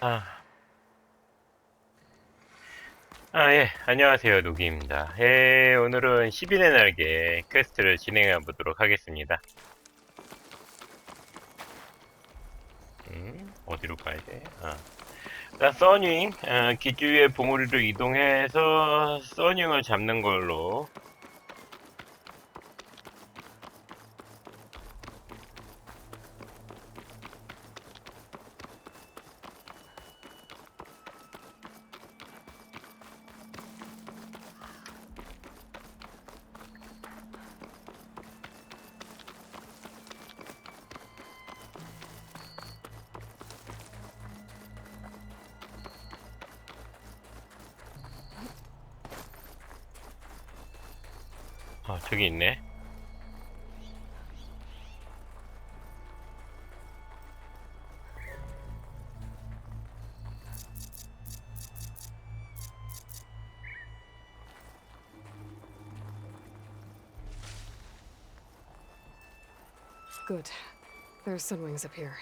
아, 예, 안녕하세요, 노기입니다. 오늘은 10인의 날개 퀘스트를 진행해 보도록 하겠습니다. 어디로 가야 돼? 일단, 써닝, 기지의 봉우리로 이동해서 써닝을 잡는 걸로. 저기 있네. Good. There are sunwings up here.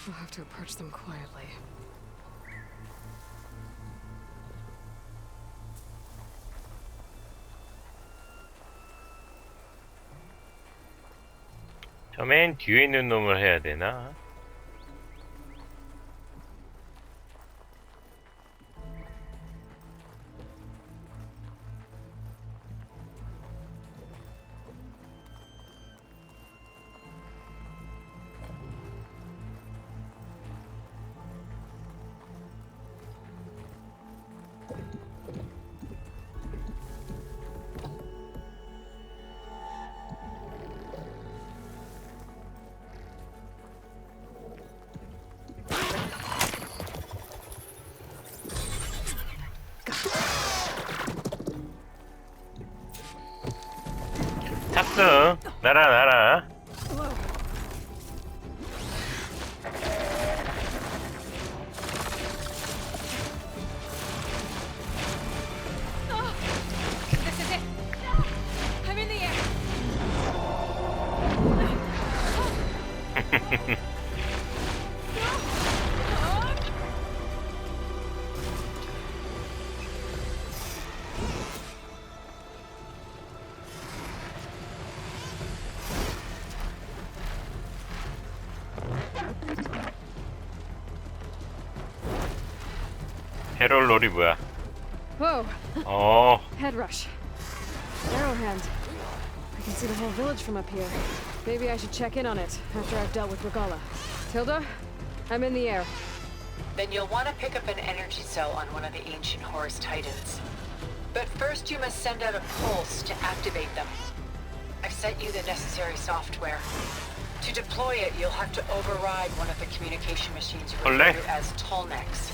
We'll have to approach them quietly. 저 맨 뒤에 있는 놈을 해야 되나? 탑승! 날아! This is it. I'm in the air. 해롤 롤이 뭐야? Whoa. Head rush. Arrow hand. I can see the whole village from up here. Maybe I should check in on it after I've dealt with Regala. Tilda, I'm in the air. Then you'll want to pick up an energy cell on one of the ancient Horus Titans. But first you must send out a pulse to activate them. I've sent you the necessary software. To deploy it, you'll have to override one of the communication machines you refer to as Tolnecs.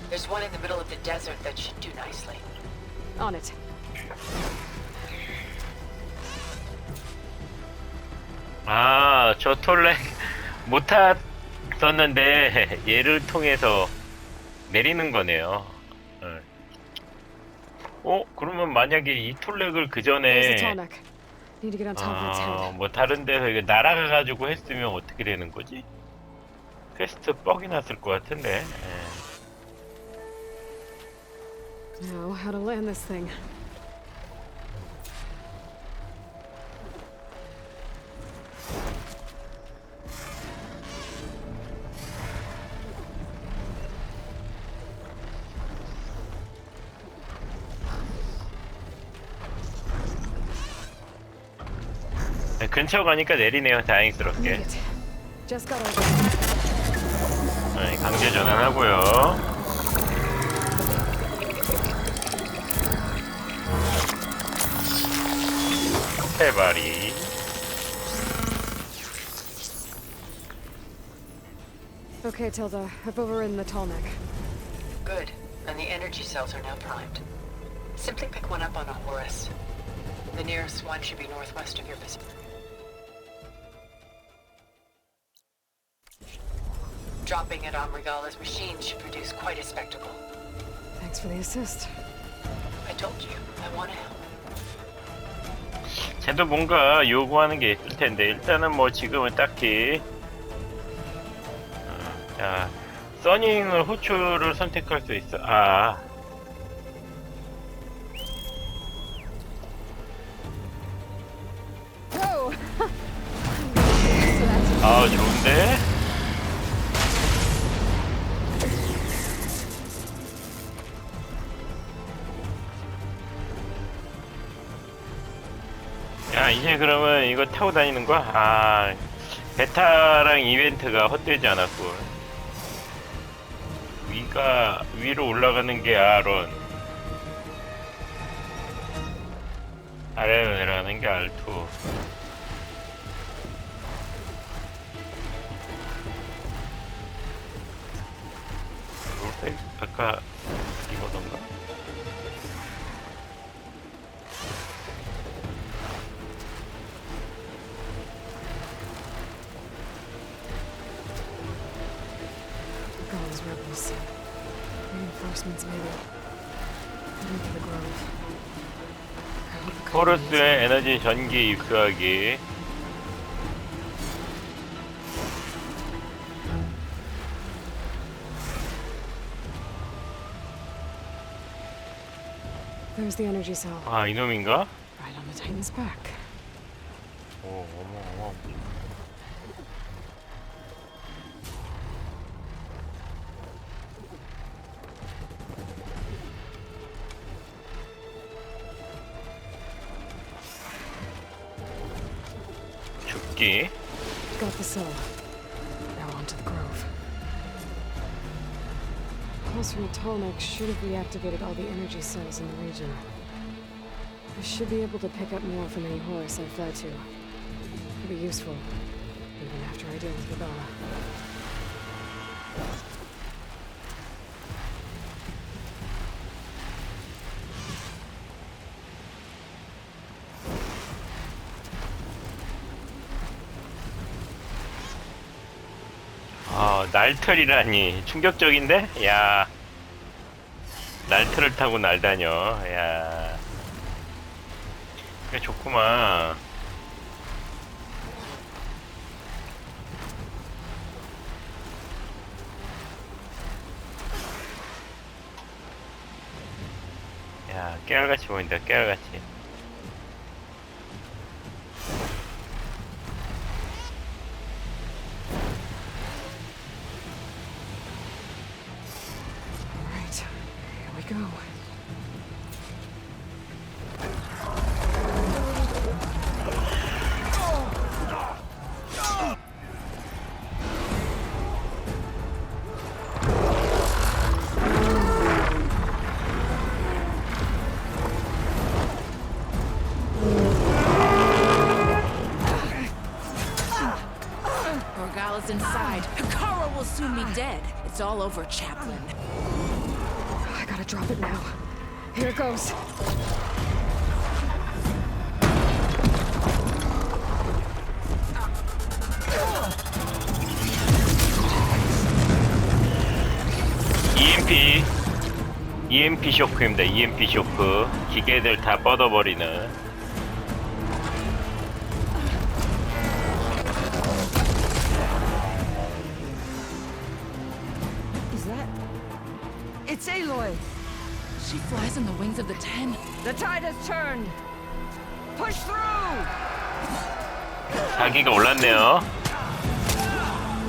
There's one in the middle of the desert that should do nicely. On it. 저 톨렉 못 탔었는데 얘를 통해서 내리는 거네요. 그러면 만약에 이 톨렉을 그 There's the 전에 Tolnec. Need to get on top of its head. 뭐 다른 데서 이거 날아가가지고 했으면 어떻게 되는 거지? 퀘스트 뻑이 났을 것 같은데. Now, how to land this thing? 근처 가니까 내리네요. 다행스럽게. Need it. Just got over. 강제 전환하고요. 해바리. Okay, Tilda. I've overridden the Tolnec. Good. And the energy cells are now primed. Simply pick one up on a Horus. The nearest one should be northwest of your position. Dropping it on Regala's machine should produce quite a spectacle. Thanks for the assist. I told you, I want to help. 쟤도 뭔가 요구하는 게 있을 텐데 일단은 뭐 지금은 딱히 자 써닝을 호출을 선택할 수 있어. 아. Oh. 아, 좋은데? 야, 이제 그러면 이거 타고 다니는 거야? 아, 베타랑 이벤트가 헛되지 않았고. 위로 올라가는 게 R1. 아래로 내려가는 게 R2. 롤백 아까 이거던가? Gall's rebels. Reinforcements maybe. Heading for the grove. I hope the 포르스의 에너지 전기 입수하기. There's the energy cell. 아, 이놈인가? Right on the Titan's back. 오, 어머. 죽기. Got the cell. Now on to the grove. Pulse from Tallneck should have reactivated all the energy cells in the region. I should be able to pick up more from any horse I fly to. Could be useful, even after I deal with Regala. 날틀이라니 충격적인데? 야, 날틀을 타고 날다녀. 야, 꽤 좋구만. 야, 깨알같이 보인다. 깨알같이. Go. Regala's inside. Hikaru will soon be dead. It's all over, Chaplain. I gotta drop it now. Here it goes. EMP 쇼크입니다. EMP 쇼크. 기계들 다 뻗어버리는. Is that? It's Eiloi. She flies on the wings of the Ten. The tide has turned. Push through. 사기가 올랐네요.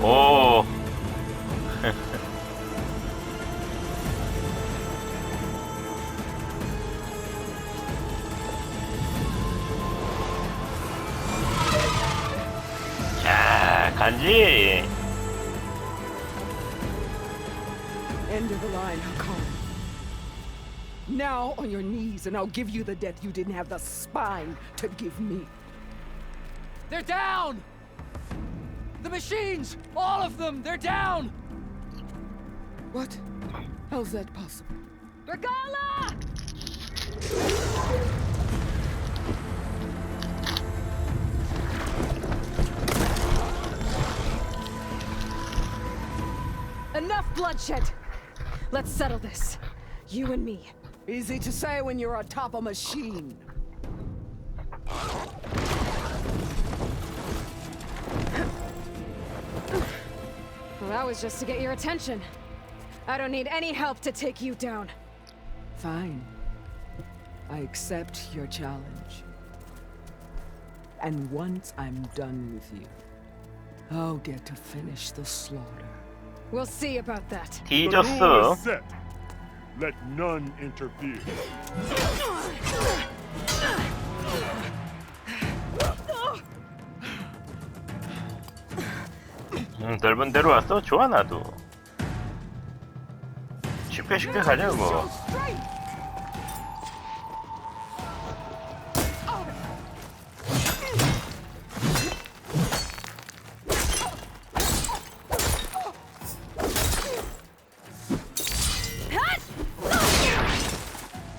오. 자, 간지. End of the line, Hikaru. Now on your knees, and I'll give you the death you didn't have the spine to give me. They're down! The machines! All of them! They're down! What? How's that possible? Regala! Enough bloodshed! Let's settle this. You and me. Easy to say when you're atop a machine. Well, that was just to get your attention. I don't need any help to take you down. Fine. I accept your challenge. And once I'm done with you, I'll get to finish the slaughter. We'll see about that. The rule 뒤졌어. is set. Let none interfere. 넓은 데로 왔어? 좋아 나도. 쉽게 가자고.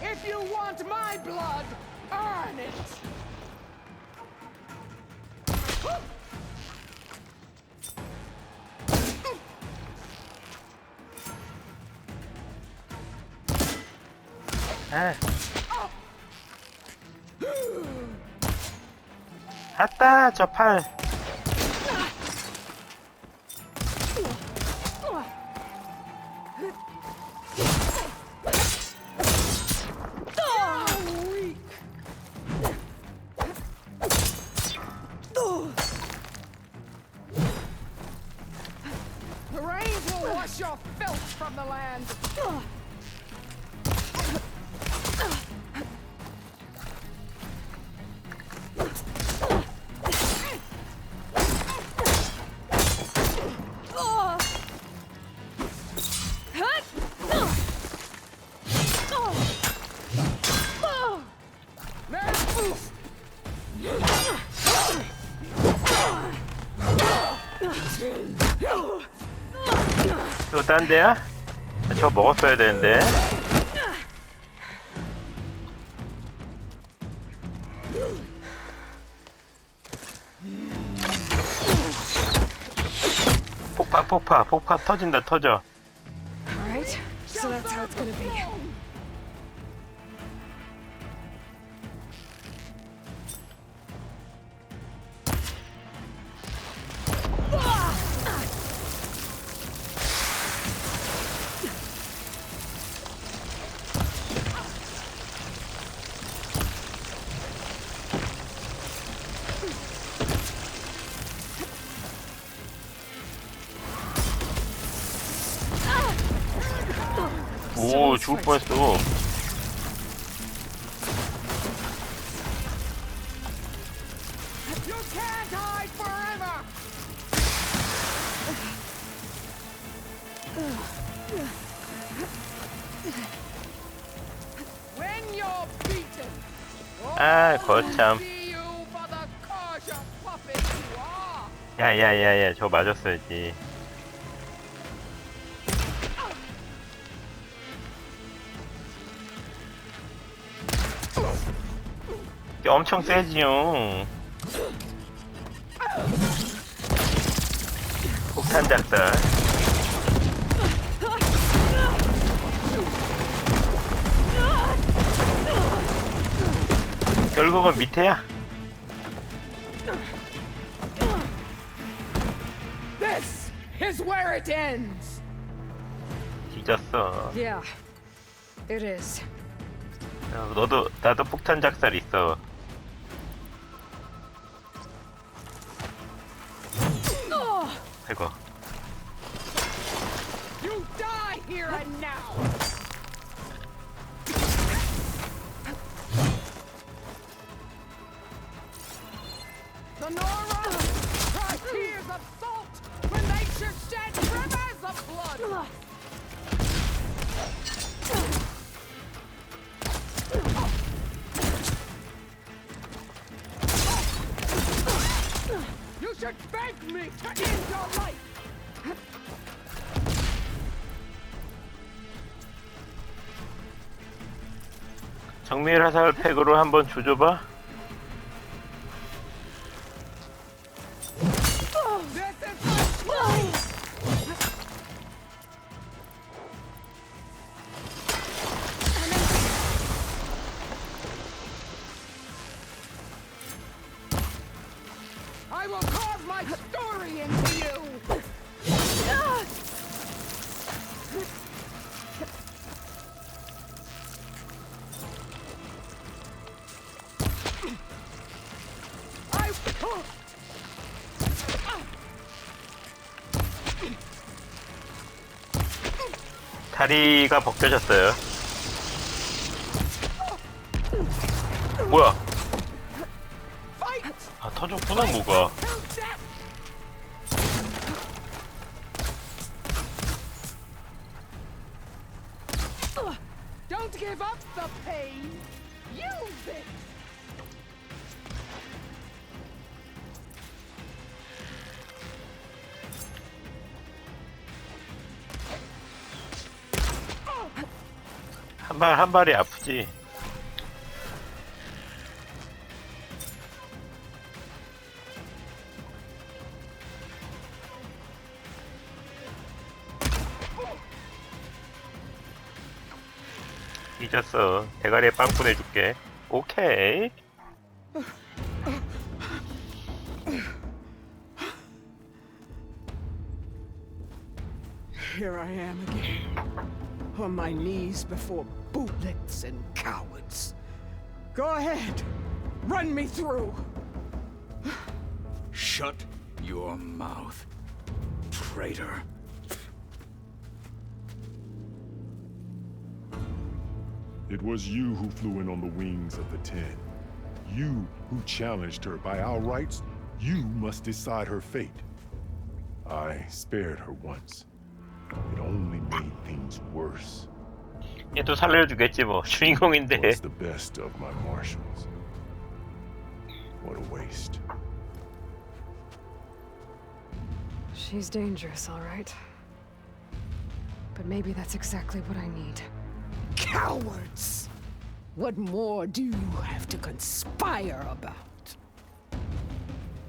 If you want my blood, earn it! 아. 아따 저 팔. The rains will wash your filth from the land. 또 딴 데야? 저 먹었어야 되는데. 폭파 터진다 터져. Alright, so that's how it's gonna be. 오 죽을 뻔했어. You can't hide forever! When you're beaten, 아 거참. see you for the cause of puppet you are! 야야야야 저 맞았어야지. 엄청 세지요. 폭탄 작살. 결국은 밑에야. This is where it ends! 뒤졌어. Yeah, it is. 나도 폭탄 작살 있어. 아이고. You die here and now! The Nora cry tears of salt when they should shed rivers of blood! You should beg me to end your life! 정밀 화살 팩으로 한번 조져봐. This is my I will carve my story into you! 다리가 벗겨졌어요. 뭐야? 아 터졌구나 뭐가. Don't give up the pain. Use it. 한 발이 아프지. 잊었어. 대가리에 빵 보내줄게. 오케이. Here I am again, on my knees before bootlets and cowards. Go ahead, run me through. Shut your mouth, traitor. It was you who flew in on the wings of the 10. You who challenged her by our rights. You must decide her fate. I spared her once. It only made things worse. 얘 또 살려주겠지 뭐. 주인공인데. What's the best of my marshals? What a waste. She's dangerous, all right. But maybe that's exactly what I need. Cowards! What more do you have to conspire about?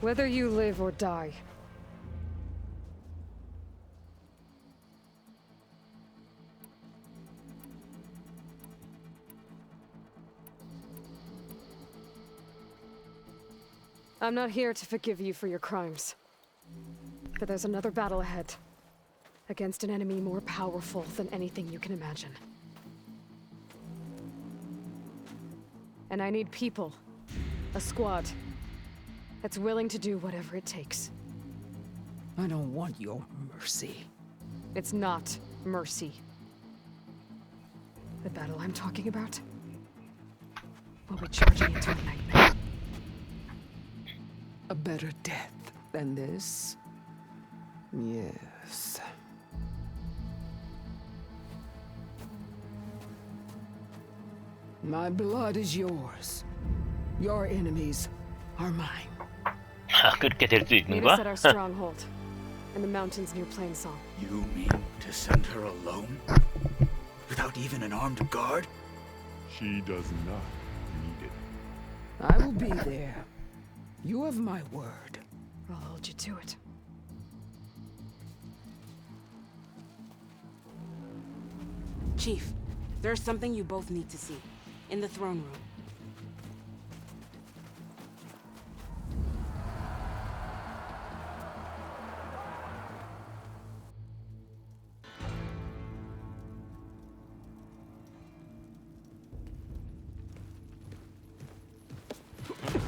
Whether you live or die. I'm not here to forgive you for your crimes. But there's another battle ahead. Against an enemy more powerful than anything you can imagine. And I need people. A squad. That's willing to do whatever it takes. I don't want your mercy. It's not mercy. The battle I'm talking about will be charging into a nightmare. A better death than this? Yes. My blood is yours. Your enemies are mine. 아, 그렇게 될 수 있는 Meet us at 거야? our stronghold. In the mountains near Plainsong. You mean to send her alone? Without even an armed guard? She does not need it. I will be there. You have my word. I'll hold you to it. Chief, there's something you both need to see. In the throne room.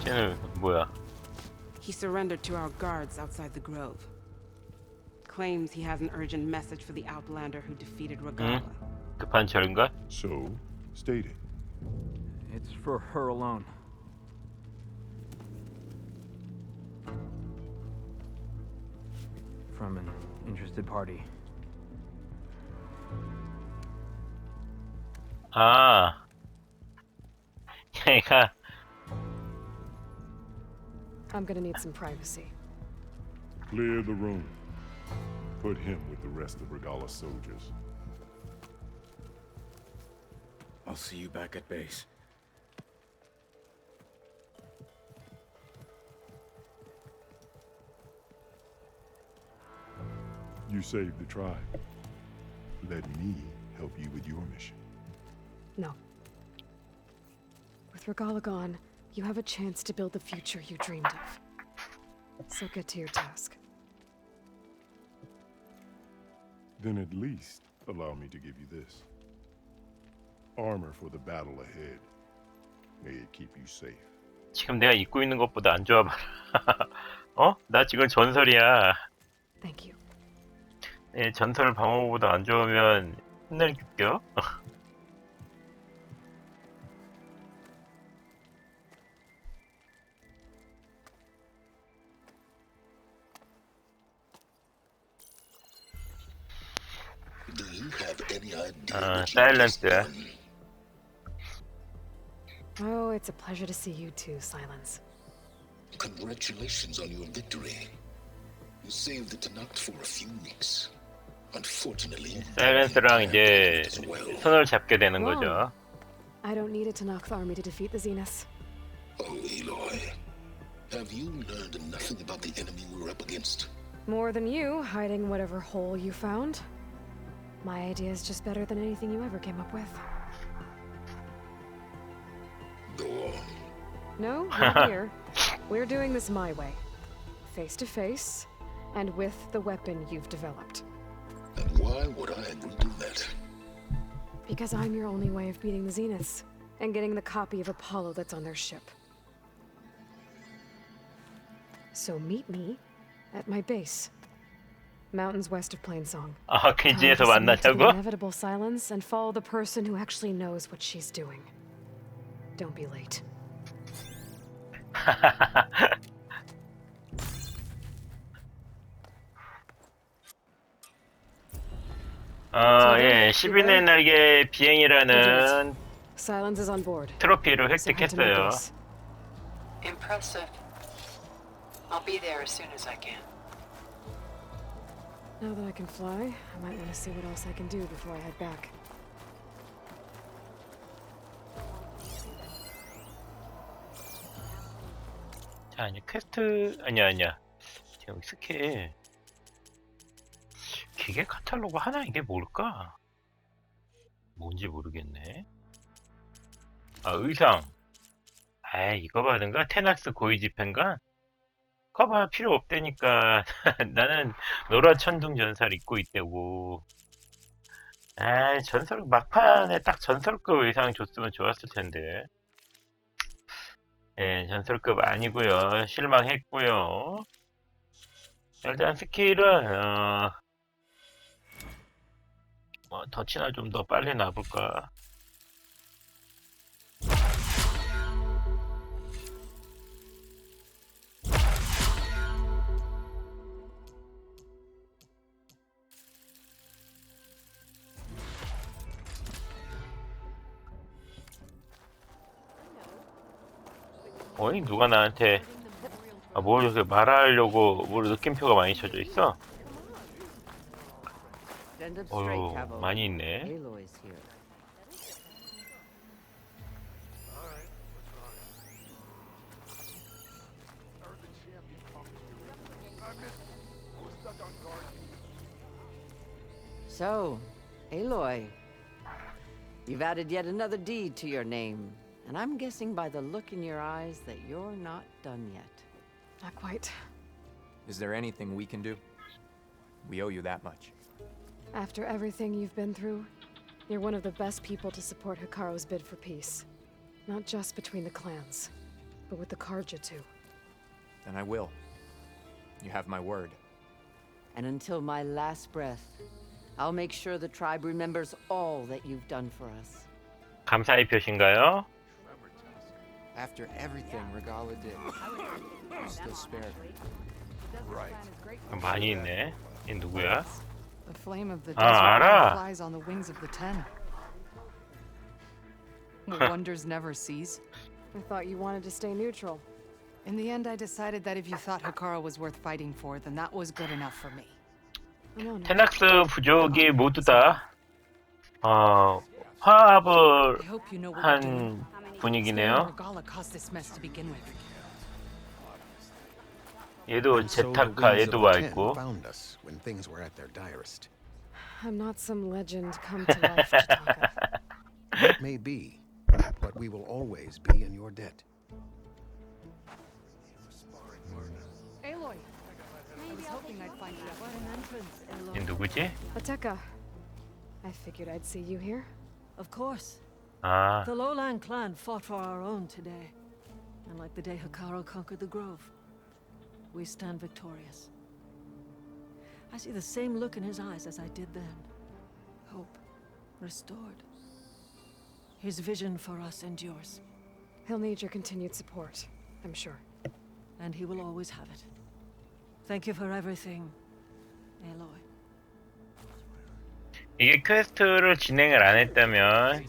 쟤는 뭐야? He surrendered to our guards outside the grove. Claims he has an urgent message for the Outlander who defeated Regala. 급한 절인가? So, state it. It's for her alone. From an interested party. 아, 얘가 I'm gonna need some privacy. Clear the room. Put him with the rest of Regala's soldiers. I'll see you back at base. You saved the tribe. Let me help you with your mission. No. With Regala gone, you have a chance to build the future you dreamed of. So get to your task. Then at least allow me to give you this. Armor for the battle ahead. May it keep you safe. 지금 내가 입고 있는 것보다 안 좋아 봐라. 어? 나 지금 전설이야. Thank you. 예, 전설 방어보다 안 좋으면 훗날 급격. Do you have any idea what you 사일런스. just done? Oh, it's a pleasure to see you too, Silence. Congratulations on your victory. You saved the Tanakh for a few weeks. Unfortunately, 사일런스랑 이제 as well. 손을 잡게 되는 거죠. I don't need it to knock the army to defeat the Zeniths. Oh, Eloy. Have you learned nothing about the enemy we're up against? More than you, hiding whatever hole you found. My idea is just better than anything you ever came up with. Go on. No, not here. We're doing this my way. Face to face, and with the weapon you've developed. And why would I agree to that? Because I'm your only way of beating the Zeniths, and getting the copy of Apollo that's on their ship. So meet me at my base. Mountains west of Plainsong. 아, 근지에서 Submit to the 만나자고? inevitable silence and follow the person who actually knows what she's doing. Don't be late. 예, 10인의 날개 비행이라는 Silence is on board. 트로피를 So head to my 획득했어요. base. Impressive. I'll be there as soon as I can. Now that I can fly, I might want to see what else I can do before I head back. 자, 이제 퀘스트 아니야. 지금 스킬 기계 카탈로그 하나 이게 뭘까? 뭔지 모르겠네. 아, 의상. 아, 이거 받은가? 테낙스 고위 집행관? 커버 필요 없다니까. 나는 노란 천둥 전설 입고 있다고. 아, 전설 막판에 딱 전설급 의상 줬으면 좋았을 텐데. 예, 전설급 아니고요. 실망했고요. 일단 스킬은 덫이나 좀 더 빨리 놔볼까. 어이, 누가 나한테 뭘 이렇게 말하려고 뭘 느낌표가 많이 쳐져 있어? 어휴, 많이 있네. Eilloi's here. So, Eilloy, you've added yet another deed to your name, and I'm guessing by the look in your eyes that you're not done yet. Not quite. Is there anything we can do? We owe you that much. After everything you've been through, you're one of the best people to support Hikaru's bid for peace. Not just between the clans, but with the Karja too. Then I will. You have my word. And until my last breath, I'll make sure the tribe remembers all that you've done for us. 감사의 표시인가요? After everything Regala did, you still spared her. Right. 많이 있네. 얘 누구야? The flame of the Ah, desert 알아. flies on the wings of the ten. The wonders never cease. I thought you wanted to stay neutral. In the end, I decided that if you thought Hikaru was worth fighting for, then that was good enough for me. 테낙스 부족이 모두 다 화합을 I hope you know what 한 we're doing. 분위기네요. Regala caused this mess to begin with. 얘도 제타카 얘도 와 있고. Found us when things were at their direst. I'm not some legend come to life, Chitaka. That may be, but we will always be in your debt. Eilloy, I was hoping I'd find you at an entrance, Eilloy. 얘 누구지? Ateka, I figured I'd see you here. Of course. 아, The Lowland clan fought for our own today. And like the day Hikaru conquered the Grove, we stand victorious. I see the same look in his eyes as I did then. Hope restored. His vision for us endures. He'll need your continued support, I'm sure. And he will always have it. Thank you for everything, Eloy. 이게 퀘스트를 진행을 안 했다면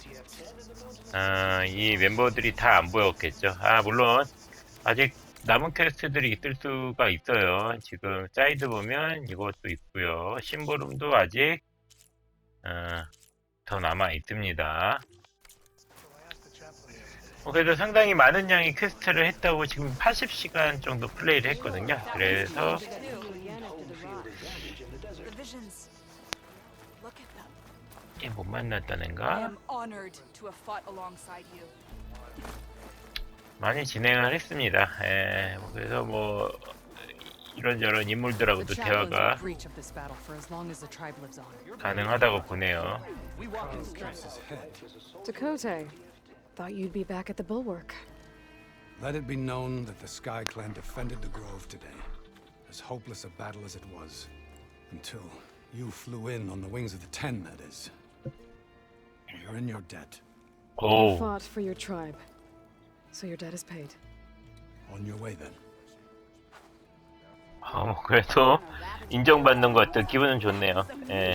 이 멤버들이 다 안 보였겠죠. 물론 아직 남은 퀘스트들이 있을 수가 있어요. 지금 사이드 보면 이것도 있고요. 심부름도 아직 더 남아 있습니다. 그래도 상당히 많은 양의 퀘스트를 했다고 지금 80시간 정도 플레이를 했거든요. 그래서 못 만났다는가? 많이 진행을 했습니다. 그래서 뭐 이런저런 인물들하고도 대화가 가능하다고 보네요. Dakota, thought you'd be back at the bulwark. Let it be known that the Sky Clan defended the Grove today, as hopeless a battle as it was, until you flew in on the wings of the Ten, that is. You're in your debt. You fought for your tribe, so your debt is paid. On your way then. 그래도 인정받는 것도 기분은 좋네요. 예.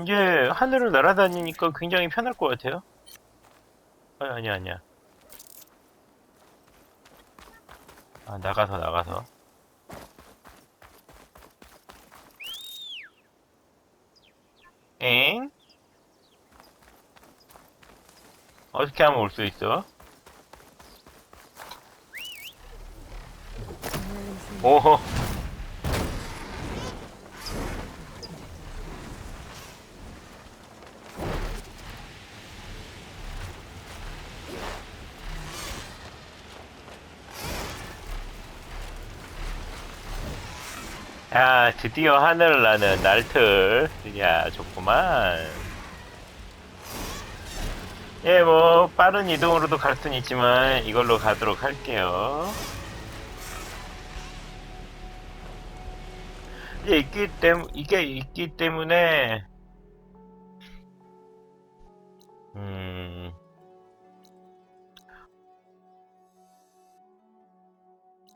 이제 하늘을 날아다니니까 굉장히 편할 것 같아요. 아니야. 나가서. 엥? 어떻게 하면 올 수 있어? 오호. 드디어 하늘을 나는 날틀. 야, 좋구만. 예, 뭐 빠른 이동으로도 갈 수는 있지만 이걸로 가도록 할게요. 이게 있기 때문에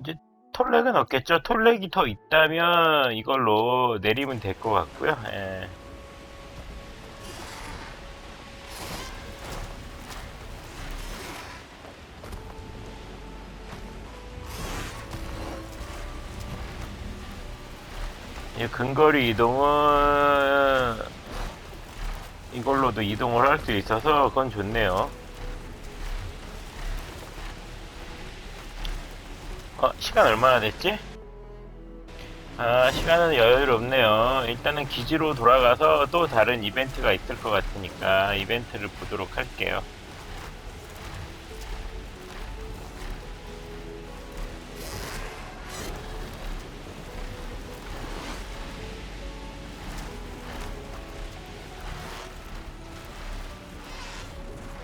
이제 톨렉은 없겠죠. 톨렉이 더 있다면 이걸로 내리면 될 것 같고요. 예. 이 근거리 이동은 이걸로도 이동을 할 수 있어서 그건 좋네요. 시간 얼마나 됐지? 시간은 여유롭네요. 일단은 기지로 돌아가서 또 다른 이벤트가 있을 것 같으니까 이벤트를 보도록 할게요.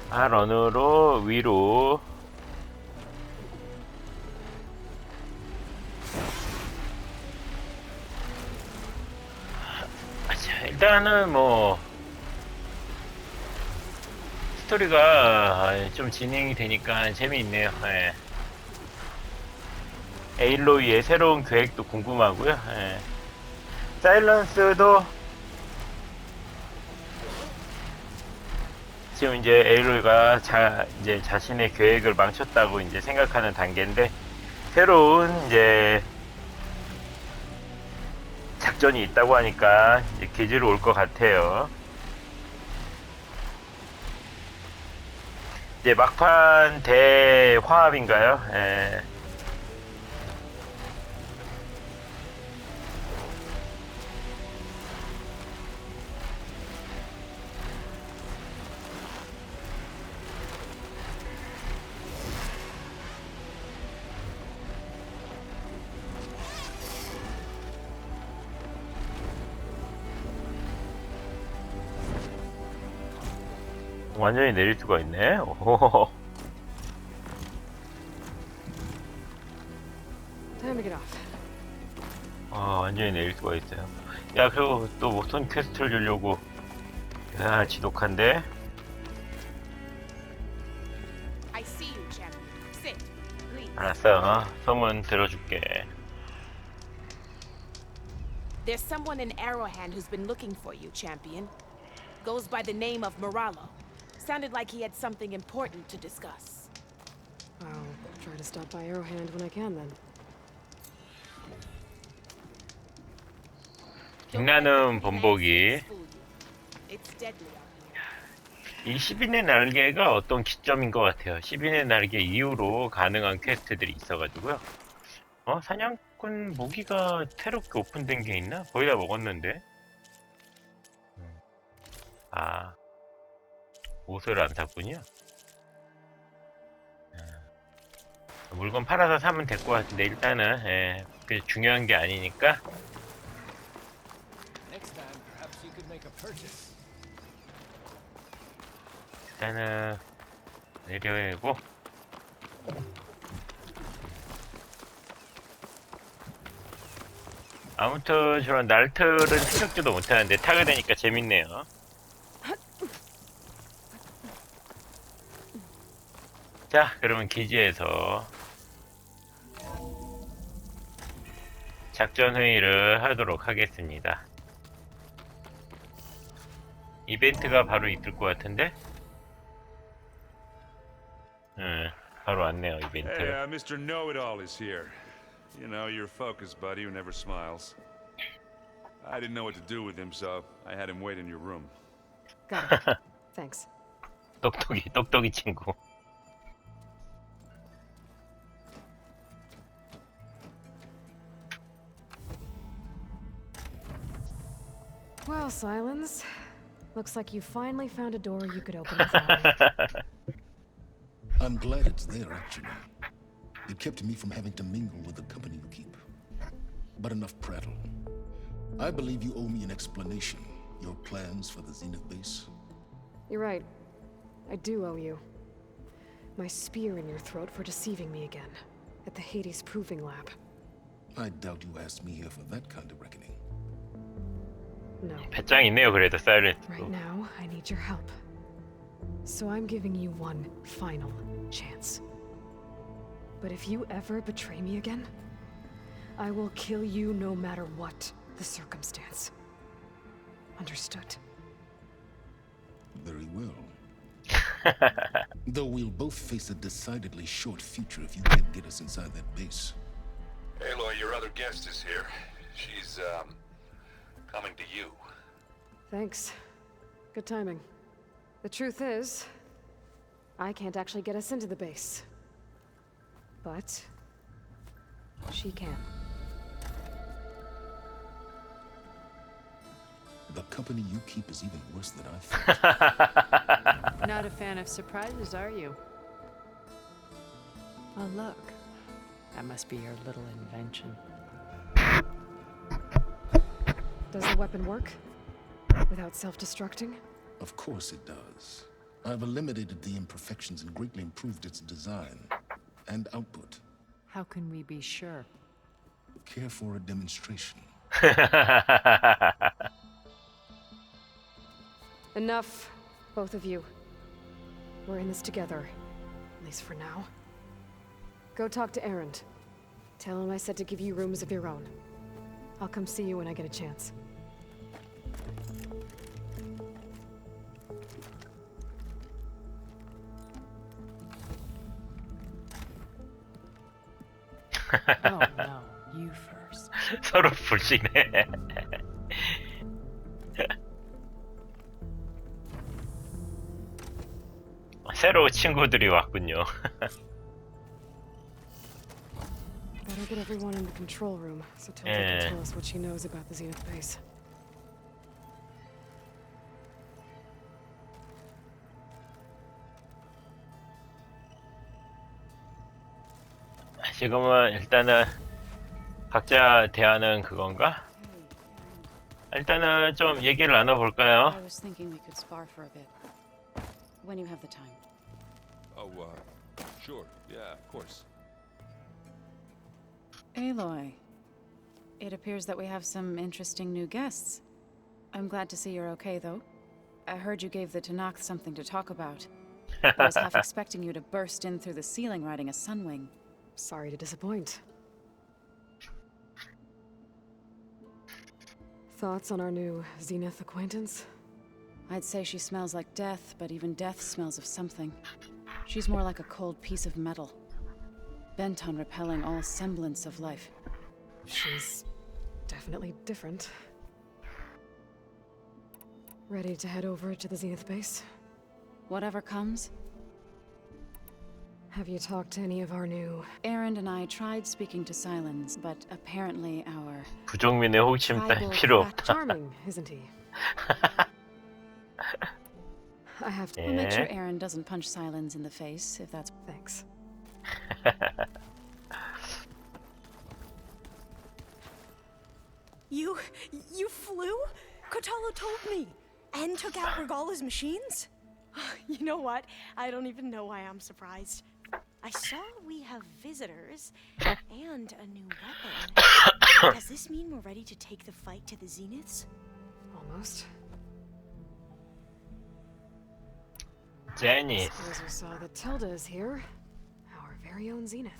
런으로 위로 일단은 뭐 스토리가 좀 진행이 되니까 재미있네요. 예. 에일로이의 새로운 계획도 궁금하고요. 예. 사일런스도 지금 이제 에일로이가 이제 자신의 계획을 망쳤다고 이제 생각하는 단계인데 새로운 이제 작전이 있다고 하니까 이제 기지로 올 것 같아요. 이제 막판 대화합인가요? 예. 완전히 내릴 수가 있네. 오호호호. Time to get off. 완전히 내릴 수가 있어요. 야, 그리고 또 무슨 퀘스트를 주려고. 야, 지독한데? I see you, champion. Sit, please. 알았어. 소문 들어줄게. There's someone in Arrowhand who's been looking for you, champion. Goes by the name of Moralo. Sounded like he had something important to discuss. I'll try to stop by Arrowhand when I can then. 빛나는 본보기. It's deadly. 이 10인의 날개가 어떤 기점인 것 같아요. 10인의 날개 이후로 가능한 퀘스트들이 있어가지고요. 사냥꾼 무기가 새롭게 오픈된 게 있나? 거의 다 먹었는데. 옷을 안 샀군요. 물건 팔아서 사면 될 것 같은데 일단은 그게 중요한 게 아니니까. 일단은 내려야고. 아무튼 저런 날틀은 생각지도 못하는데 타게 되니까 재밌네요. 자, 그러면 기지에서 작전 회의를 하도록 하겠습니다. 이벤트가 바로 있을 것 같은데? 바로 왔네요, 이벤트. Hey, Mr. Know-It-All is here. You know, your focus buddy who never smiles. I didn't know what to do with him, so I had him wait in your room. Got it. Thanks. 똑똑이 친구. Well, Silence. Looks like you finally found a door you could open without me. I'm glad it's there, actually. It kept me from having to mingle with the company you keep. But enough prattle. I believe you owe me an explanation. Your plans for the Zenith base? You're right. I do owe you. My spear in your throat for deceiving me again. At the Hades Proving Lab. I doubt you asked me here for that kind of reckoning. No. 배짱 있네요, 그래도 사일런트. Right now, I need your help. So I'm giving you one final chance. But if you ever betray me again, I will kill you no matter what the circumstance. Understood? Very well. Though we'll both face a decidedly short future if you can't get us inside that base. Aloy, your other guest is here. She's, coming to you. Thanks. Good timing. The truth is, I can't actually get us into the base. But she can. The company you keep is even worse than I thought. Not a fan of surprises, are you? Oh, look. That must be your little invention. Does the weapon work? Without self-destructing? Of course it does. I've eliminated the imperfections and greatly improved its design and output. How can we be sure? Care for a demonstration? Enough, both of you. We're in this together, at least for now. Go talk to Erend. Tell him I said to give you rooms of your own. I'll come see you when I get a chance. Oh no, you first. 서로 불시네. 새로 친구들이 왔군요. Better get everyone in the control room so Tilda can tell us what she knows about the Zenith base. 지금은 일단은 각자 대하는 그건가? 일단은 좀 얘기를 나눠볼까요? I was thinking we could spar for a bit. when you have the time. Oh, sure. Yeah, of course. Aloy, it appears that we have some interesting new guests. I'm glad to see you're okay, though. I heard you gave the Tanakh something to talk about. I was half expecting you to burst in through the ceiling riding a sunwing. Sorry to disappoint. Thoughts on our new Zenith acquaintance? I'd say she smells like death, but even death smells of something. She's more like a cold piece of metal, bent on repelling all semblance of life. She's definitely different. Ready to head over to the Zenith base? Whatever comes. Have you talked to any of our new... Aaron and I tried speaking to Silence, but apparently our... 부족민의 호기심 따위 필요 없다. Charming, isn't he? I have to... We'll make sure Aaron doesn't punch Silence in the face, if that's... Thanks. You flew? Kotalo told me. And took out Regala's machines? You know what? I don't even know why I'm surprised. I saw we have visitors and a new weapon. Does this mean we're ready to take the fight to the Zeniths? Almost. Jenny. Suppose you saw that Tilda is here. Our very own Zenith.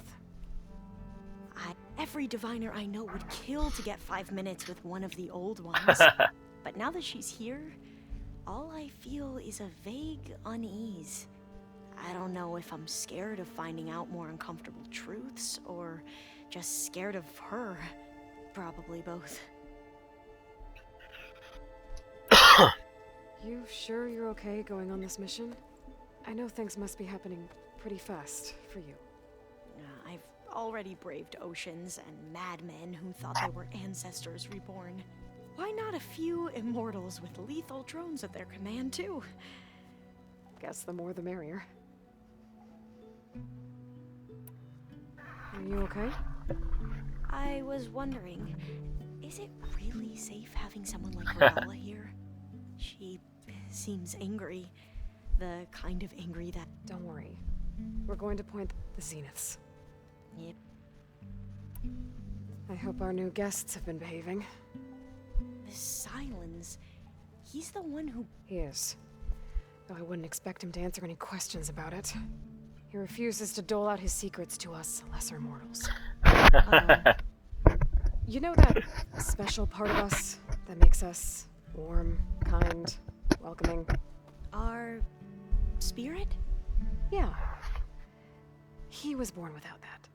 Every diviner I know would kill to get 5 minutes with one of the old ones. But now that she's here, all I feel is a vague unease. I don't know if I'm scared of finding out more uncomfortable truths, or just scared of her. Probably both. You sure you're okay going on this mission? I know things must be happening pretty fast for you. I've already braved oceans and madmen who thought they were ancestors reborn. Why not a few immortals with lethal drones at their command, too? Guess the more the merrier. Are you okay? I was wondering, is it really safe having someone like Regala here? She seems angry. The kind of angry that... Don't worry. We're going to point the Zeniths. Yep. I hope our new guests have been behaving. This Silence, he's the one who... He is. Though I wouldn't expect him to answer any questions about it. He refuses to dole out his secrets to us lesser mortals. You know that special part of us that makes us warm, kind, welcoming? Our spirit? Yeah. He was born without that.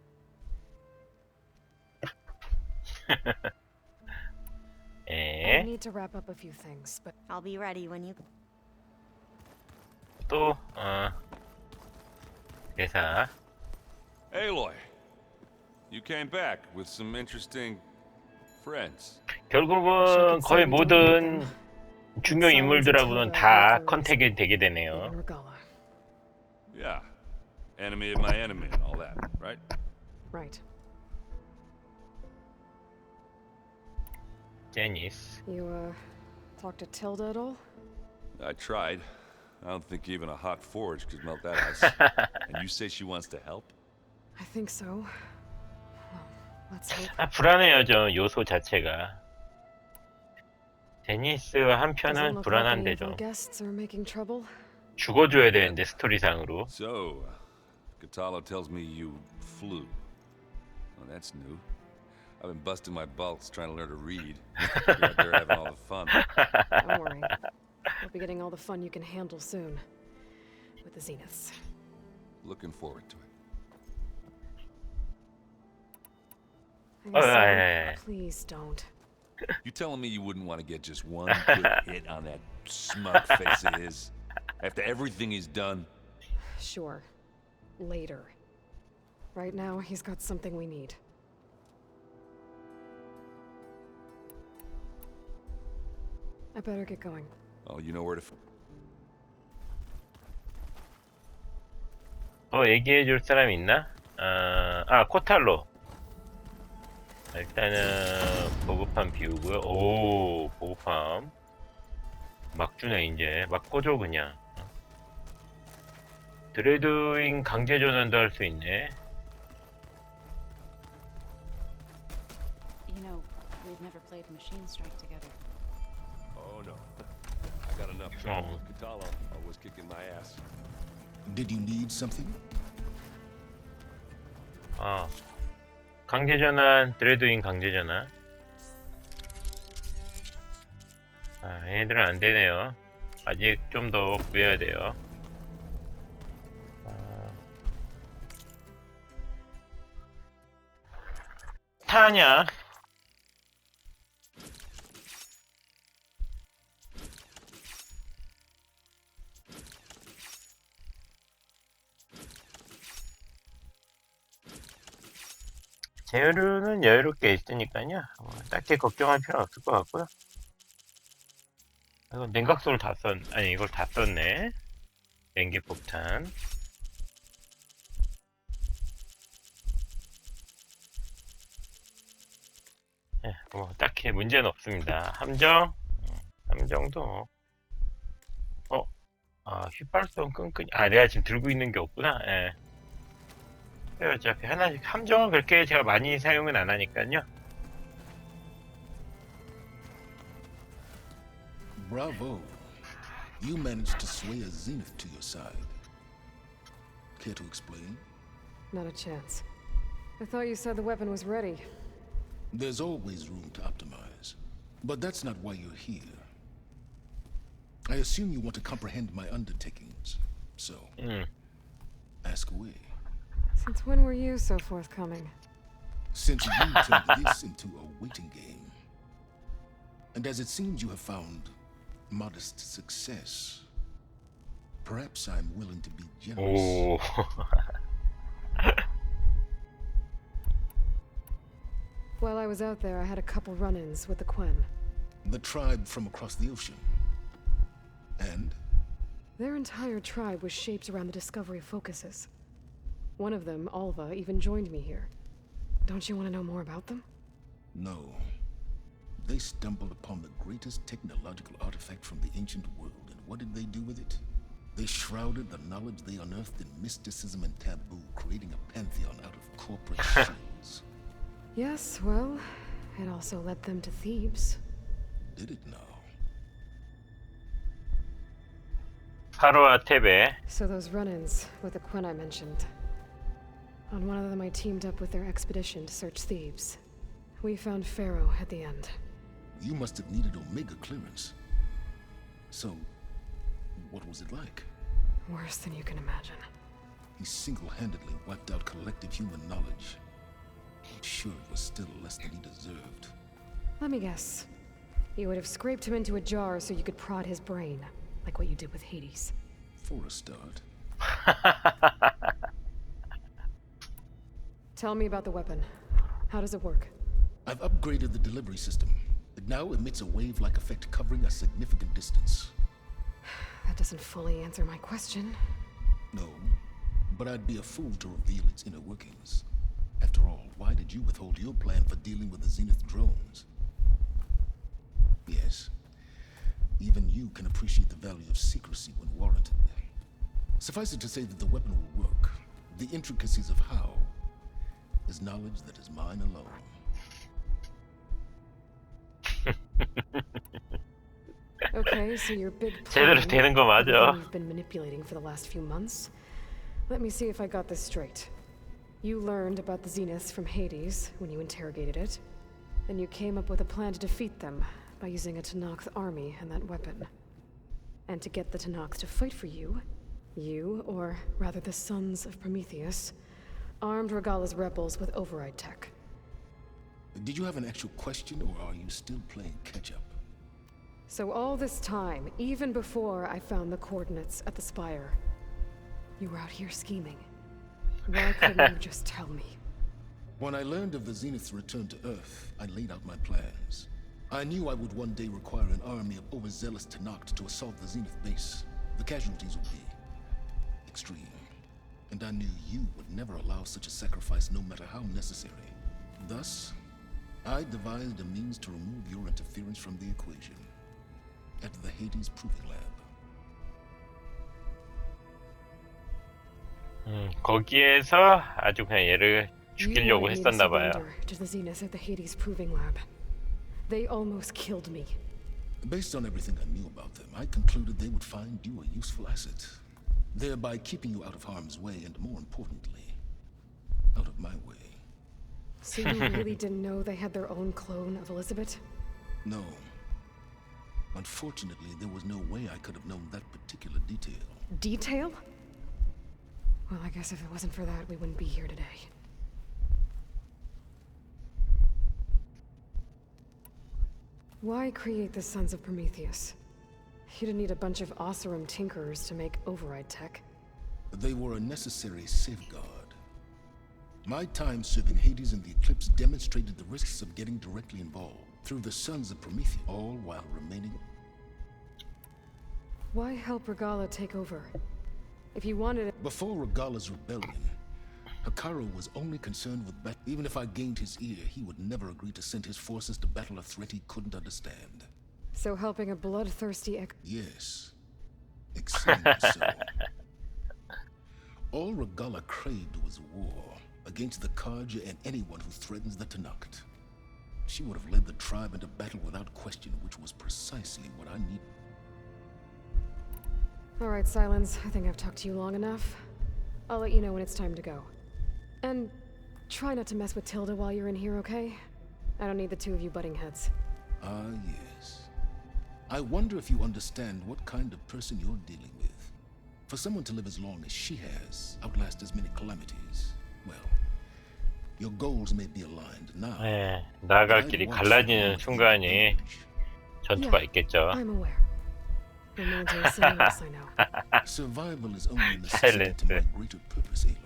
I need to wrap up a few things, but I'll be ready when you... 또 대사. Aloy, you came back with some interesting friends. 결국은 거의 모든 중요 인물들하고는 다 컨택이 되게 되네요. Yeah, enemy of my enemy and all that, right? Right. Janice. You, talked to Tilda at all? I tried. I don't think even a hot forge could melt that ice. And you say she wants to help? I think so. Well, let's hope. 불안해요, 저 요소 자체가. 데니스 한편은 불안한데 좀. 죽어줘야 되는데 스토리상으로. So, Kotalo tells me you flew. Oh, that's new. I've been busting my balls trying to learn to read. You're out there having all the fun. Don't worry. You'll be getting all the fun you can handle soon. With the Zeniths. Looking forward to it. Please don't. You telling me you wouldn't want to get just one good hit on that smug face of his? After everything he's done? Sure. Later. Right now, he's got something we need. I better get going. Oh, you know where to... 얘기해줄 사람 있나? 코탈로. 일단은 보급함 비우고요. 오, 보급함 막 주네. 이제 막 꽂아 그냥. 드레드윙 강제 전환도 할 수 있네. You know, we've never played Machine Strike together. Oh no. I got enough trouble with Katala always kicking my ass. Did you need something? 강제 전환, 드레드윙 강제 전환. 얘네들은 안 되네요. 아직 좀 더 구해야 돼요. 타냐? 재료는 여유롭게 있으니까요. 딱히 걱정할 필요는 없을 것 같고요. 이거 냉각소를 다 아니 이걸 다 썼네. 냉기 폭탄. 뭐 딱히 문제는 없습니다. 함정도 휘발성 끈끈이. 내가 지금 들고 있는 게 없구나. 어차피 하나씩 함정은 그렇게 제가 많이 사용은 안 하니까요. Bravo. You managed to sway a zenith to your side. Care to explain? Not a chance. I thought you said the weapon was ready. There's always room to optimize. But that's not why you're here. I assume you want to comprehend my undertakings. So, ask away. Since when were you so forthcoming? Since you turned this into a waiting game. And as it seems you have found modest success, perhaps I'm willing to be generous. While I was out there, I had a couple run-ins with the Quen. The tribe from across the ocean. And? Their entire tribe was shaped around the discovery of focuses. One of them, Alva, even joined me here. Don't you want to know more about them? No. They stumbled upon the greatest technological artifact from the ancient world, and what did they do with it? They shrouded the knowledge they unearthed in mysticism and taboo, creating a pantheon out of corporate shells. Yes, well, it also led them to Thebes. Did it now? 화려하게. So those run-ins with the Quen I mentioned. On one of them I teamed up with their expedition to search Thebes. We found Pharaoh at the end. You must have needed Omega clearance. So, what was it like? Worse than you can imagine. He single-handedly wiped out collective human knowledge. I'm sure it was still less than he deserved. Let me guess. You would have scraped him into a jar so you could prod his brain, like what you did with Hades. For a start. Tell me about the weapon. How does it work? I've upgraded the delivery system. It now emits a wave-like effect covering a significant distance. That doesn't fully answer my question. No, but I'd be a fool to reveal its inner workings. After all, why did you withhold your plan for dealing with the Zenith drones? Yes, even you can appreciate the value of secrecy when warranted. Suffice it to say that the weapon will work. The intricacies of how is knowledge that is mine alone. Okay, so your big 제대로 plan, 되는 거 맞아. everything you've been manipulating for the last few months. Let me see if I got this straight. You learned about the Zeniths from Hades when you interrogated it. Then you came up with a plan to defeat them by using a Tenakth army and that weapon. And to get the Tenakth to fight for you, or rather the sons of Prometheus, armed Regalla's rebels with override tech. Did you have an actual question, or are you still playing catch-up? So all this time, even before I found the coordinates at the Spire, you were out here scheming. Why couldn't you just tell me? When I learned of the Zenith's return to Earth, I laid out my plans. I knew I would one day require an army of overzealous Tenakth to assault the Zenith base. The casualties would be extreme. And I knew you would never allow such a sacrifice, no matter how necessary. Thus, I devised a means to remove your interference from the equation. At the Hades Proving Lab. 거기에서 아주 그냥 얘를 죽이려고 했었나 봐요. To the Zenith at the Hades proving lab. They almost killed me. Based on everything I knew about them, I concluded they would find you a useful asset, thereby keeping you out of harm's way and, more importantly, out of my way. So you really didn't know they had their own clone of Elizabeth? No. Unfortunately, there was no way I could have known that particular detail. Detail? Well, I guess if it wasn't for that, we wouldn't be here today. Why create the Sons of Prometheus? You didn't need a bunch of Oseram tinkerers to make override tech. They were a necessary safeguard. My time serving Hades and the Eclipse demonstrated the risks of getting directly involved through the Sons of Prometheus, all while remaining... Why help Regala take over? If you wanted it... Before Regala's rebellion, Hikaru was only concerned with battle. Even if I gained his ear, he would never agree to send his forces to battle a threat he couldn't understand. So helping a bloodthirsty Yes. Extremely so. All Regala craved was war against the Karja and anyone who threatens the Tanakh. She would have led the tribe into battle without question, which was precisely what I need. All right, Silence. I think I've talked to you long enough. I'll let you know when it's time to go. And try not to mess with Tilda while you're in here, okay? I don't need the two of you butting heads. Ah, yes. I wonder if you understand what kind of person you're dealing with. For someone to live as long as she has, outlast as many calamities, well, your goals may be aligned now. 네, 나아갈 길이 갈라지는 순간이 전투가 있겠죠. I'm aware. The military saying yes, I know. Survival is only a necessity to my greater purpose, Eiloi.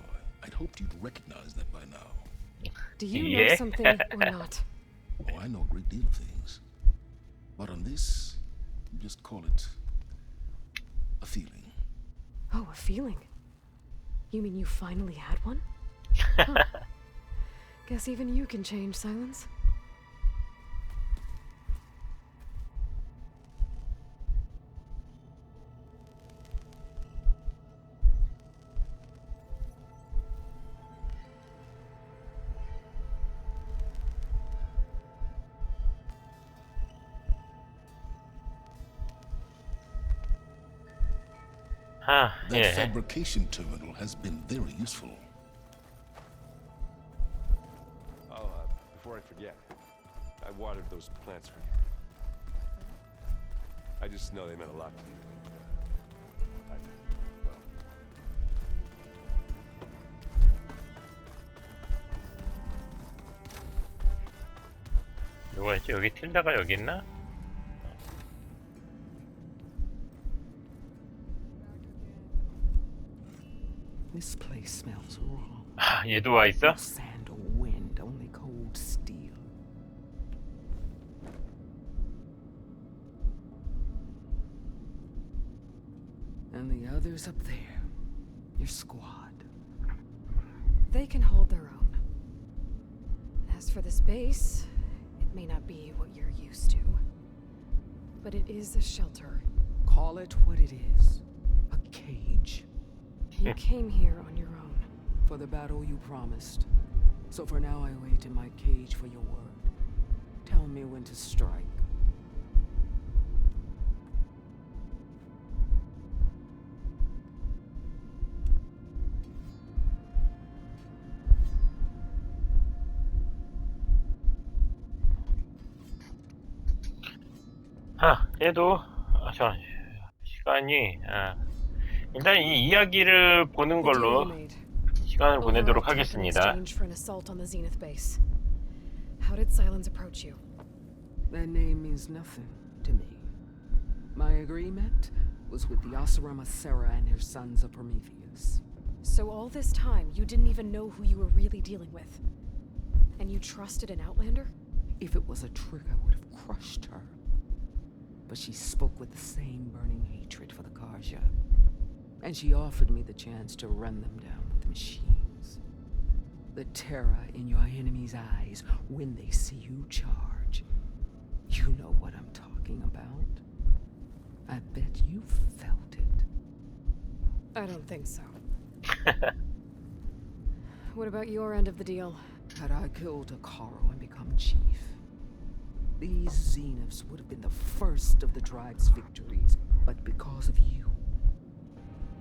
I'd hoped you'd recognize that by now. Do you know something or not? Oh, I know a great deal of things. But on this, just call it a feeling. Oh, a feeling? You mean you finally had one? Huh. Guess even you can change, Silence. That fabrication terminal has been very useful. Oh, before I forget, I watered those plants for you. I just know they meant a lot to you. 누가 있지? 여기 틸다가 여기 있나? This place smells wrong. 아, 얘도 와 있어? No sand or wind, only cold steel. And the others up there, your squad. They can hold their own. As for this base, it may not be what you're used to, but it is a shelter. Call it what it is. A cage. You came here on your own. For the battle you promised. So for now I wait in my cage for your word. Tell me when to strike. 얘도 시간이 일단 이 이야기를 보는 걸로 시간을 보내도록 하겠습니다. How did Silence approach you? That name means nothing to me. My agreement was with the Oseram Sarah and her Sons of Prometheus. So all this time, you didn't even know who you were really dealing with? And you trusted an Outlander? If it was a trick, I would have crushed her. But she spoke with the same burning hatred for the Karja. And she offered me the chance to run them down with machines. The terror in your enemy's eyes when they see you charge. You know what I'm talking about. I bet you felt it. I don't think so. What about your end of the deal? Had I killed Hikaru and become chief, these Zeniths would have been the first of the tribe's victories. But because of you,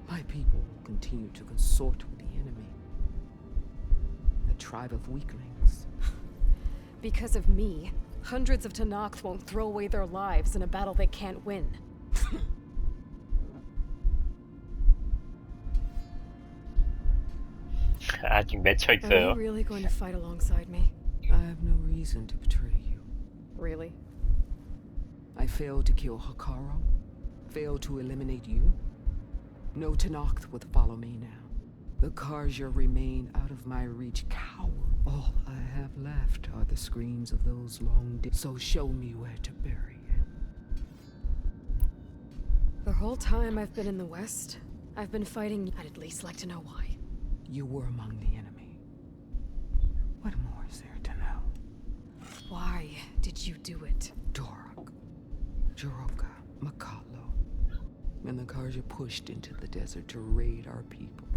my people continue to consort with the enemy. A tribe of weaklings. Because of me, hundreds of Tenakth won't throw away their lives in a battle they can't win. 아직 맺혀 Are 있어요. you really going to fight alongside me? I have no reason to betray you. Really? I failed to kill Hikaru, failed to eliminate you. No Tenakth would follow me now. The Karja remain out of my reach. Cower. All I have left are the screams of those long days. So show me where to bury it. The whole time I've been in the West, I've been fighting. I'd at least like to know why. You were among the enemy. What more is there to know? Why did you do it? Dorak, Jiroka, Makalo, and the Karja pushed into the desert to raid our people.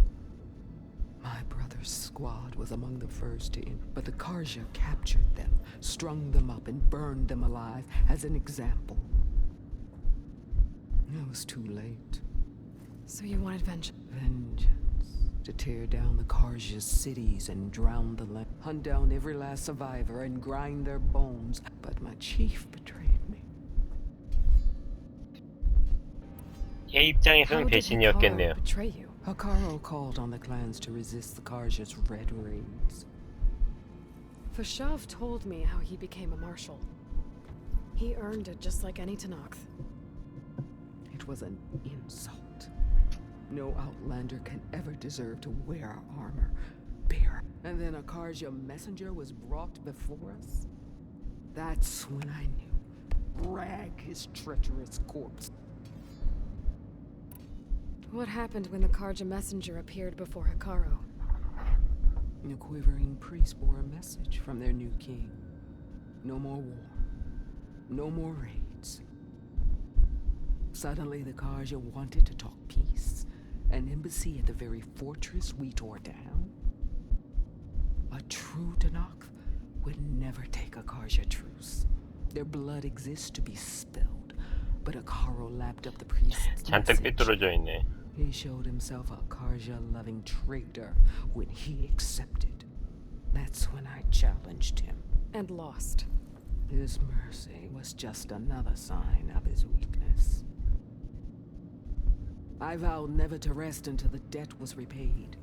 My brother's squad was among the first to end, but the Karja captured them, strung them up, and burned them alive as an example. It was too late. So you wanted vengeance? Vengeance. To tear down the Karja's cities and drown the land, hunt down every last survivor and grind their bones. But my chief betrayed me. 얘 입장에서는 How did 배신이었겠네요. Hikaru betray you? Hikaru called on the clans to resist the Karja's red raids. Fashav told me how he became a marshal. He earned it just like any Tenakth. It was an insult. No Outlander can ever deserve to wear armor, bear. And then a Karja messenger was brought before us. That's when I knew. Rag his treacherous corpse. What happened when the Karja messenger appeared before Hikaru? The quivering priests bore a message from their new king. No more war. No more raids. Suddenly the Karja wanted to talk peace. An embassy at the very fortress we tore down? A true Tenakth would never take a Karja truce. Their blood exists to be spilled, but Hikaru lapped up the priest's 잔뜩 message. 삐뚤어져 있네. He showed himself a Karja-loving traitor when he accepted. That's when I challenged him. And lost. His mercy was just another sign of his weakness. I vowed never to rest until the debt was repaid.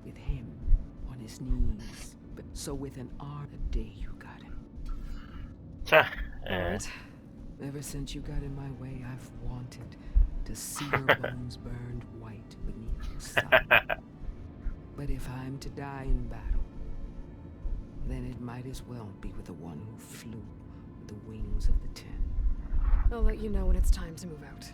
With him on his knees. But so with an arm, the day you got him. 자, Alright. Ever since you got in my way, I've wanted to see your bones burned white beneath the sun. But if I'm to die in battle, then it might as well be with the one who flew with the wings of the 10. I'll let you know when it's time to move out.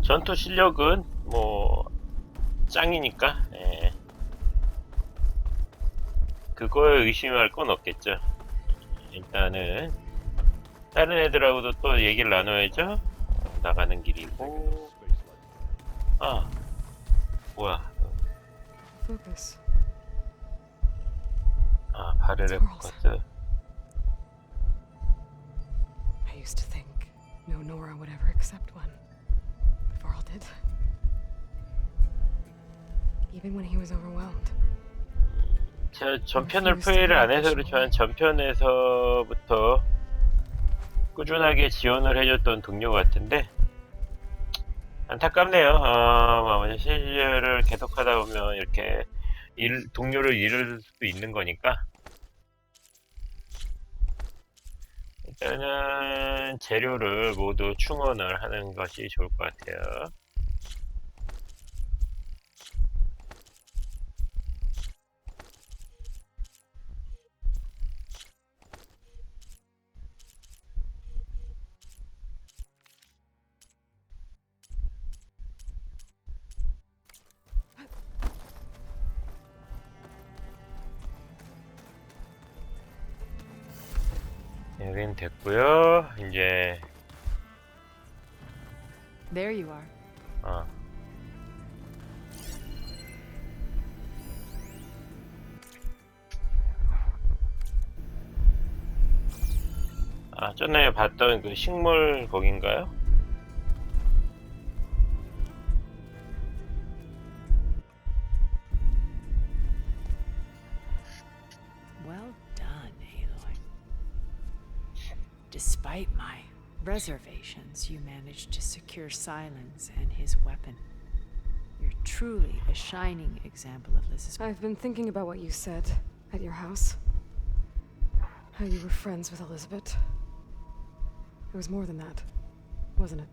전투 실력은 뭐 짱이니까 그거에 의심할 건 없겠죠. 일단은 다른 애들하고도 또 얘기를 나눠야죠. 나가는 길이고. 아 뭐야? Focus. 아 바르레 포커스. I used to think no Nora would ever accept one. Varl did. Even when he was overwhelmed. 제가 전편을 플레이를 안 해서 그렇지만 전편에서부터 꾸준하게 지원을 해줬던 동료 같은데 안타깝네요. 시리즈를 계속하다 보면 이렇게 동료를 잃을 수도 있는 거니까 일단은 재료를 모두 충원을 하는 것이 좋을 것 같아요. 여긴 됐고요. 이제 There you are. 어. 아, 전에 봤던 그 식물 거긴가요? Well done, Eiloi. Despite my reservations, you managed to secure Silence and his weapon. You're truly a shining example of Liz's... I've been thinking about what you said at your house. How you were friends with Elizabeth. It was more than that, wasn't it?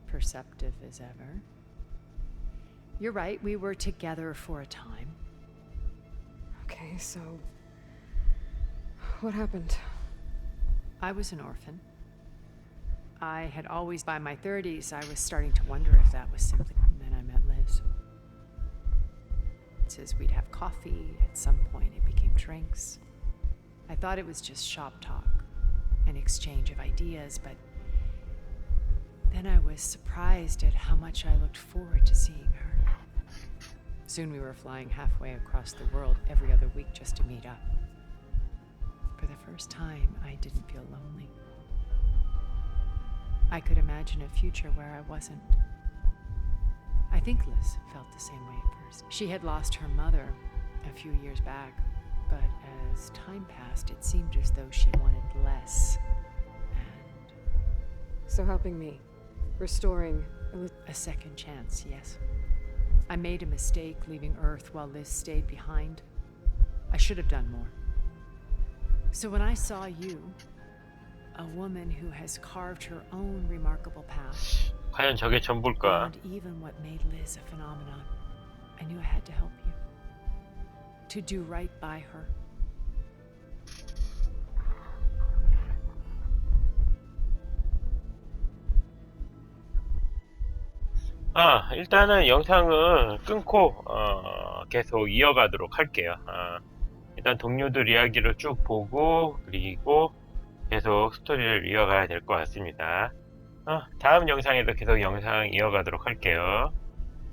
Perceptive as ever. You're right, we were together for a time. Okay, so... what happened? I was an orphan. I had always, by my 30s, I was starting to wonder if that was simply... And then I met Liz. It says we'd have coffee, at some point it became drinks. I thought it was just shop talk, an exchange of ideas, but then I was surprised at how much I looked forward to seeing her. Soon we were flying halfway across the world every other week just to meet up. For the first time, I didn't feel lonely. I could imagine a future where I wasn't. I think Liz felt the same way at first. She had lost her mother a few years back, but as time passed, it seemed as though she wanted less. And so helping me, restoring a second chance, yes. I made a mistake leaving Earth while Liz stayed behind. I should have done more. So when I saw you, a woman who has carved her own remarkable path, 과연 저게 전부일까? and even what made Liz a phenomenon, I knew I had to help you. To do right by her. 아, 일단은 영상을 끊고 계속 이어가도록 할게요. 일단 동료들 이야기를 쭉 보고 그리고 계속 스토리를 이어가야 될 것 같습니다. 다음 영상에도 계속 영상 이어가도록 할게요.